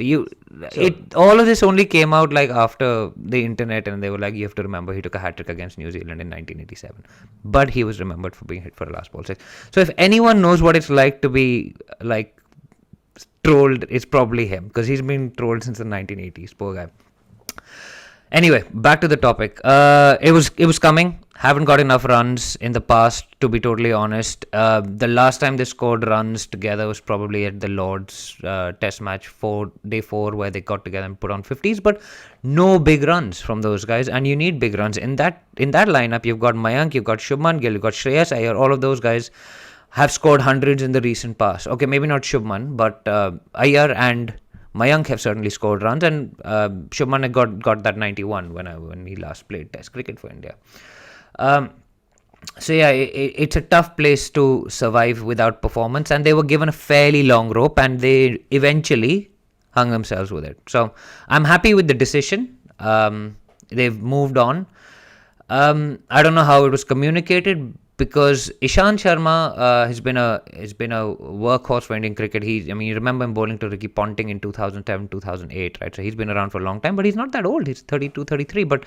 All of this only came out after the internet, and they were like, you have to remember he took a hat-trick against New Zealand in 1987. But he was remembered for being hit for a last ball 6. So if anyone knows what it's like to be trolled, it's probably him, because he's been trolled since the 1980s. Poor guy. Anyway, back to the topic. It was coming. Haven't got enough runs in the past, to be totally honest. The last time they scored runs together was probably at the Lord's Test match, day 4, where they got together and put on 50s. But no big runs from those guys, and you need big runs in that lineup. You've got Mayank, you've got Shubman Gill, you've got Shreyas Iyer. All of those guys have scored hundreds in the recent past. Okay, maybe not Shubman, but Iyer and Mayank have certainly scored runs, and Shubman got that 91 when he last played Test cricket for India. So yeah, it's a tough place to survive without performance, and they were given a fairly long rope, and they eventually hung themselves with it. So I'm happy with the decision. They've moved on. I don't know how it was communicated, because Ishant Sharma has been a workhorse for Indian cricket. You remember him bowling to Ricky Ponting in 2007, 2008, right? So he's been around for a long time, but he's not that old. He's 32, 33. But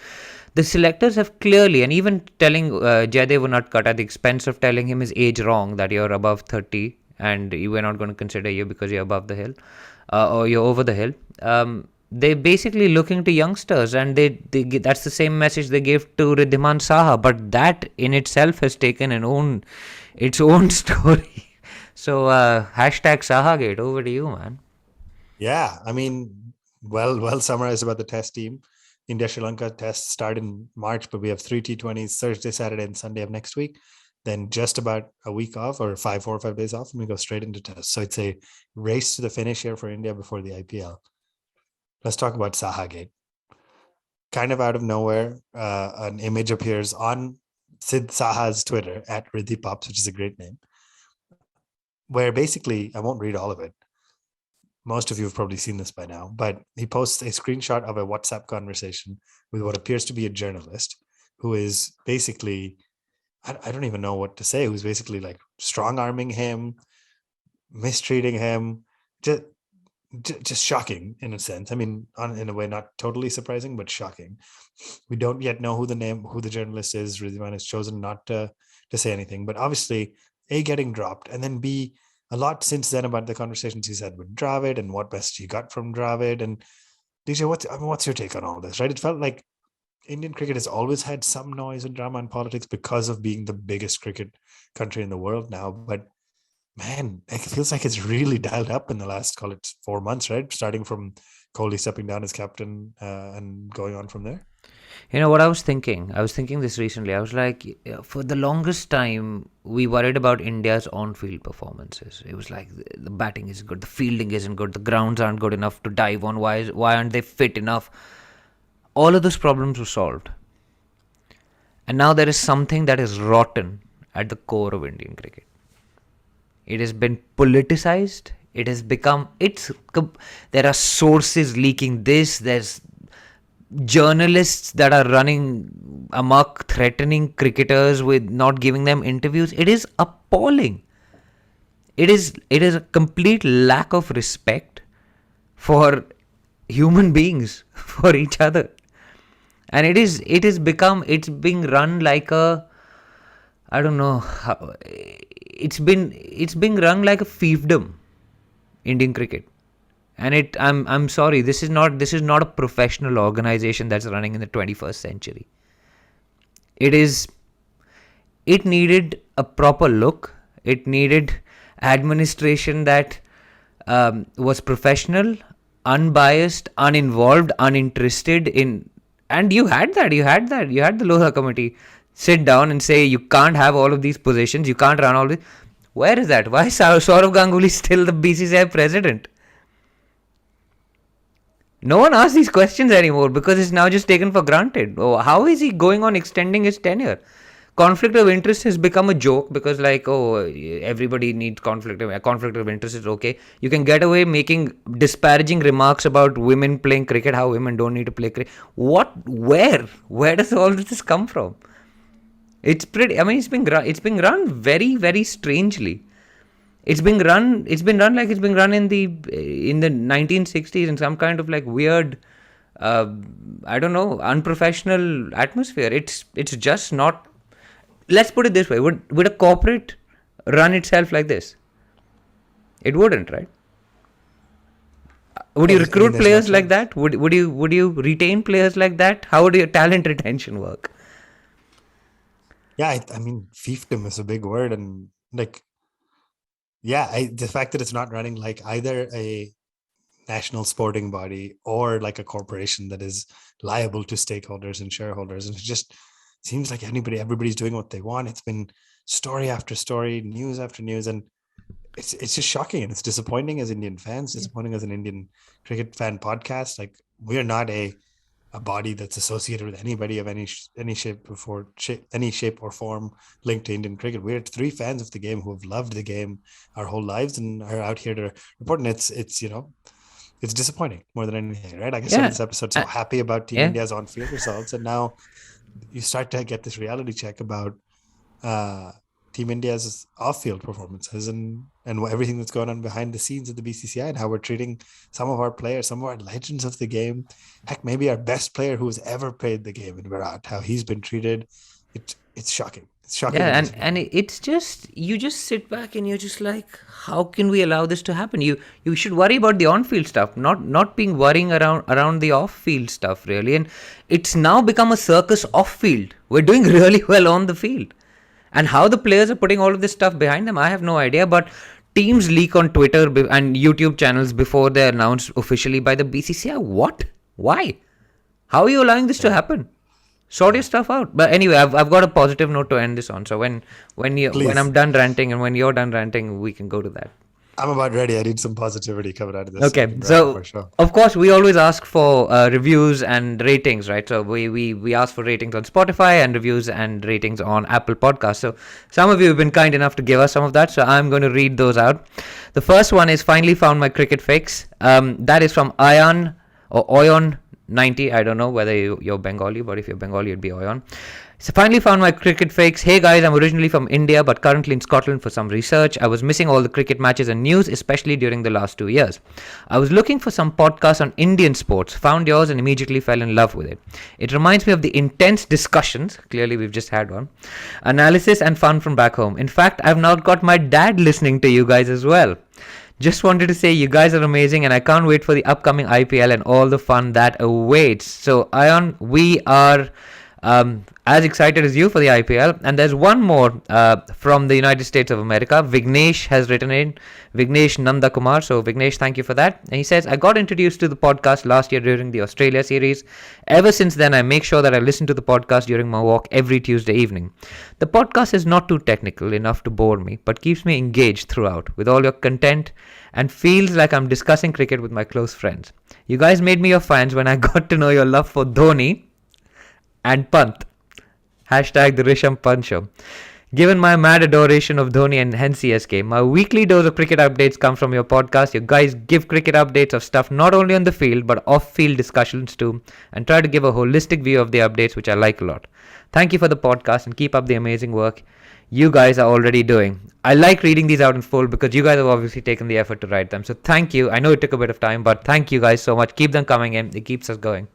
the selectors have clearly, and even telling Jaydev Unadkat at the expense of telling him his age wrong, that you're above 30 and we're not going to consider you because you're above the hill or you're over the hill. They're basically looking to youngsters, and that's the same message they gave to Wriddhiman Saha, but that in itself has taken its own story. So hashtag Sahagate, over to you, man. Yeah, well summarized about the Test team. India-Sri Lanka Test start in March, but we have 3 T20s, Thursday, Saturday, and Sunday of next week. Then just about a week off, or 4 or 5 days off, and we go straight into Test. So it's a race to the finish here for India before the IPL. Let's talk about Sahagate. Kind of out of nowhere, an image appears on Sid Saha's Twitter at Riddhi Pops, which is a great name, where basically, I won't read all of it. Most of you have probably seen this by now, but he posts a screenshot of a WhatsApp conversation with what appears to be a journalist who is basically, I don't even know what to say, who's basically like strong-arming him, mistreating him, just shocking in a sense. In a way, not totally surprising, but shocking. We don't yet know who the journalist is. Wriddhiman has chosen not to say anything, but obviously, A, getting dropped, and then B, a lot since then about the conversations he's had with Dravid and what message he got from Dravid. And DJ, what's your take on all this, right? It felt like Indian cricket has always had some noise and drama and politics because of being the biggest cricket country in the world now, but man, it feels like it's really dialed up in the last, call it 4 months, right? Starting from Kohli stepping down as captain and going on from there. You know what I was thinking? I was thinking this recently. I was like, for the longest time, we worried about India's on-field performances. It was like the batting is good, the fielding isn't good, the grounds aren't good enough to dive on. Why aren't they fit enough? All of those problems were solved. And now there is something that is rotten at the core of Indian cricket. It has been politicized. It has become, there are sources leaking this. There's journalists that are running amok, threatening cricketers with not giving them interviews. It is appalling. It is a complete lack of respect for human beings, for each other. And it's being run like a, I don't know how, it's being run like a fiefdom, Indian cricket. And I'm sorry, this is not a professional organization that's running in the 21st century. It needed a proper look. It needed administration that was professional, unbiased, uninvolved, uninterested in. And you had that. You had the Lodha committee sit down and say, you can't have all of these positions. You can't run all this. Where is that? Why is Sourav Ganguly still the BCCI president? No one asks these questions anymore because it's now just taken for granted. Oh, how is he going on extending his tenure? Conflict of interest has become a joke because everybody needs conflict of interest is okay. You can get away making disparaging remarks about women playing cricket, how women don't need to play cricket. Where does all this come from? It's being run very, very strangely. It's being run like it's being run in the 1960s in some kind of like weird, unprofessional atmosphere. It's just not. Let's put it this way: would a corporate run itself like this? It wouldn't, right? Would you recruit players like that? Would you retain players like that? How would your talent retention work? Yeah, I mean, fiefdom is a big word, and like, yeah, the fact that it's not running like either a national sporting body or like a corporation that is liable to stakeholders and shareholders, and it just seems like everybody's doing what they want. It's been story after story, news after news, and it's just shocking, and it's disappointing as Indian fans, disappointing as an Indian cricket fan podcast. Like, we are not a body that's associated with anybody of any shape or form linked to Indian cricket. We're three fans of the game who have loved the game our whole lives and are out here to report. And it's it's disappointing more than anything, right? Like I started this episode so happy about Team India's on-field results, and now you start to get this reality check about Team India's off-field performances and everything that's going on behind the scenes at the BCCI, and how we're treating some of our players, some of our legends of the game. Heck, maybe our best player who has ever played the game in Virat, how he's been treated. It's shocking. It's shocking. Yeah, and it's just, you just sit back and you're just like, how can we allow this to happen? You should worry about the on-field stuff, not being worrying around the off-field stuff, really. And it's now become a circus off-field. We're doing really well on the field. And how the players are putting all of this stuff behind them, I have no idea. But teams leak on Twitter and YouTube channels before they're announced officially by the BCCI. What? Why? How are you allowing this to happen? Sort your stuff out. But anyway, I've got a positive note to end this on. So when I'm done ranting and when you're done ranting, we can go to that. I'm about ready. I need some positivity coming out of this. Okay, so of course we always ask for reviews and ratings, right? So we ask for ratings on Spotify and reviews and ratings on Apple Podcasts. So some of you have been kind enough to give us some of that, so I'm going to read those out. The first one is finally found my cricket fix. That is from Ayan or Oyon 90. I don't know whether you're Bengali, but if you're Bengali, it'd be Oyon. So finally found my cricket fix. Hey guys, I'm originally from India but currently in Scotland for some research. I was missing all the cricket matches and news, especially during the last 2 years. I was looking for some podcasts on Indian sports, found yours and immediately fell in love with it. It reminds me of the intense discussions, clearly we've just had one, analysis and fun from back home. In fact, I've now got my dad listening to you guys as well. Just wanted to say you guys are amazing and I can't wait for the upcoming IPL and all the fun that awaits. So Ayan, we are as excited as you for the IPL. And there's one more from the United States of America. Vignesh has written in. Vignesh Nanda Kumar. So Vignesh, thank you for that. And he says, I got introduced to the podcast last year during the Australia series. Ever since then, I make sure that I listen to the podcast during my walk every Tuesday evening. The podcast is not too technical enough to bore me, but keeps me engaged throughout with all your content and feels like I'm discussing cricket with my close friends. You guys made me your fans when I got to know your love for Dhoni and Pant. Hashtag the Risham Pant Show. Given my mad adoration of Dhoni and hence CSK, my weekly dose of cricket updates come from your podcast. You guys give cricket updates of stuff not only on the field but off-field discussions too, and try to give a holistic view of the updates, which I like a lot. Thank you for the podcast and keep up the amazing work you guys are already doing. I like reading these out in full because you guys have obviously taken the effort to write them. So thank you. I know it took a bit of time, but thank you guys so much. Keep them coming in. It keeps us going.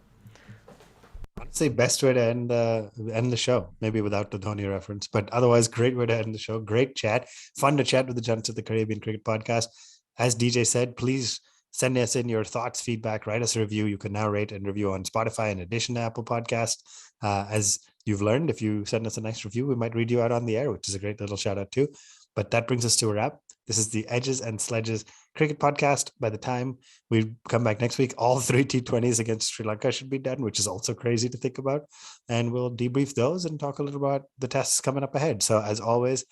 I'd say best way to end the show, maybe without the Dhoni reference, but otherwise great way to end the show. Great chat, fun to chat with the gents of the Caribbean Cricket Podcast. As DJ said, please send us in your thoughts, feedback, write us a review. You can now rate and review on Spotify in addition to Apple Podcast. As you've learned, if you send us a nice review, we might read you out on the air, which is a great little shout out too. But that brings us to a wrap. This is the Edges and Sledges Cricket Podcast. By the time we come back next week, all 3 T20s against Sri Lanka should be done, which is also crazy to think about. And we'll debrief those and talk a little about the tests coming up ahead. So as always,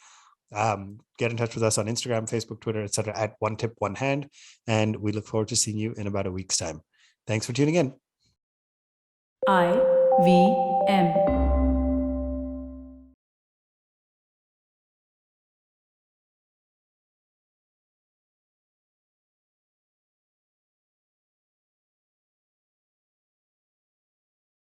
get in touch with us on Instagram, Facebook, Twitter, etc. at One Tip, One Hand. And we look forward to seeing you in about a week's time. Thanks for tuning in. IVM.